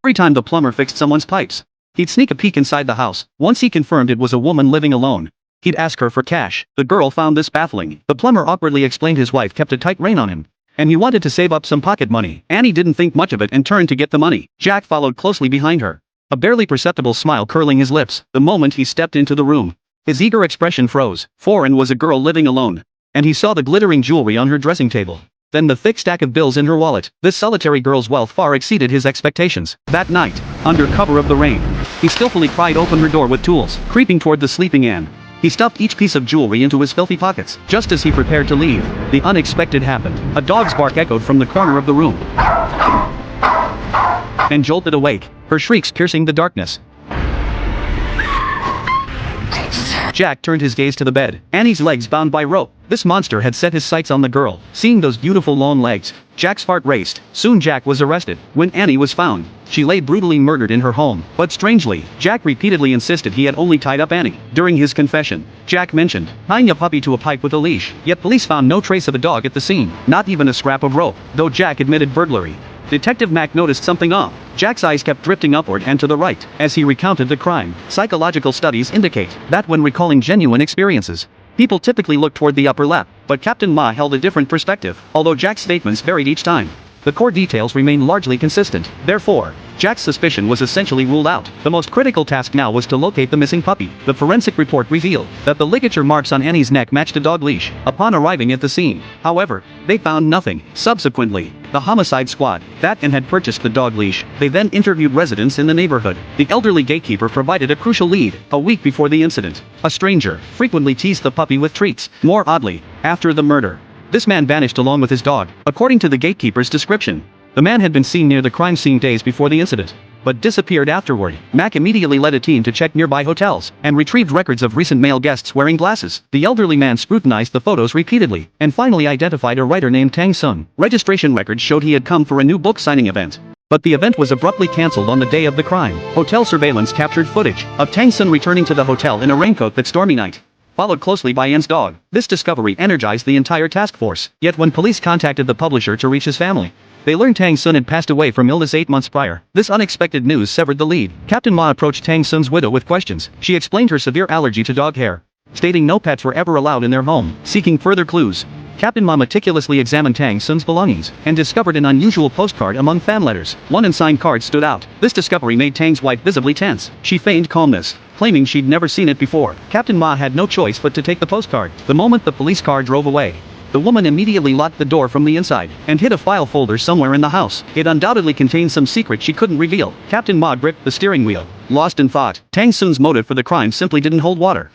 every time the plumber fixed someone's pipes. He'd sneak a peek inside the house. Once he confirmed it was a woman living alone, he'd ask her for cash. The girl found this baffling. The plumber awkwardly explained his wife kept a tight rein on him, and he wanted to save up some pocket money. Annie didn't think much of it and turned to get the money. Jack followed closely behind her, a barely perceptible smile curling his lips. The moment he stepped into the room, his eager expression froze. Foreign was a girl living alone, and he saw the glittering jewelry on her dressing table, then the thick stack of bills in her wallet. This solitary girl's wealth far exceeded his expectations. That night, under cover of the rain, he skillfully pried open her door with tools. Creeping toward the sleeping Anne, he stuffed each piece of jewelry into his filthy pockets. Just as he prepared to leave, the unexpected happened. A dog's bark echoed from the corner of the room and jolted awake, her shrieks piercing the darkness. Jack turned his gaze to the bed. Annie's legs bound by rope. This monster had set his sights on the girl. Seeing those beautiful long legs, Jack's heart raced. Soon Jack was arrested. When Annie was found, she lay brutally murdered in her home. But strangely, Jack repeatedly insisted he had only tied up Annie. During his confession, Jack mentioned tying a puppy to a pipe with a leash. Yet police found no trace of a dog at the scene, not even a scrap of rope. Though Jack admitted burglary, Detective Mac noticed something off. Jack's eyes kept drifting upward and to the right as he recounted the crime. Psychological studies indicate that when recalling genuine experiences, people typically look toward the upper left, but Captain Ma held a different perspective. Although Jack's statements varied each time, the core details remained largely consistent. Therefore, Jack's suspicion was essentially ruled out. The most critical task now was to locate the missing puppy. The forensic report revealed that the ligature marks on Annie's neck matched a dog leash. Upon arriving at the scene, however, they found nothing. Subsequently, the homicide squad that and had purchased the dog leash. They then interviewed residents in the neighborhood. The elderly gatekeeper provided a crucial lead. A week before the incident, a stranger frequently teased the puppy with treats. More oddly, after the murder, this man vanished along with his dog. According to the gatekeeper's description, the man had been seen near the crime scene days before the incident, but disappeared afterward. Mac immediately led a team to check nearby hotels and retrieved records of recent male guests wearing glasses. The elderly man scrutinized the photos repeatedly and finally identified a writer named Tang Sun. Registration records showed he had come for a new book signing event, but the event was abruptly cancelled on the day of the crime. Hotel surveillance captured footage of Tang Sun returning to the hotel in a raincoat that stormy night, followed closely by Anne's dog. This discovery energized the entire task force. Yet when police contacted the publisher to reach his family, they learned Tang Sun had passed away from illness 8 months prior. This unexpected news severed the lead. Captain Ma approached Tang Sun's widow with questions. She explained her severe allergy to dog hair, stating no pets were ever allowed in their home. Seeking further clues, Captain Ma meticulously examined Tang Sun's belongings and discovered an unusual postcard among fan letters. One unsigned card stood out. This discovery made Tang's wife visibly tense. She feigned calmness, claiming she'd never seen it before. Captain Ma had no choice but to take the postcard. The moment the police car drove away, the woman immediately locked the door from the inside and hid a file folder somewhere in the house. It undoubtedly contained some secret she couldn't reveal. Captain Ma gripped the steering wheel, lost in thought. Tang Sun's motive for the crime simply didn't hold water.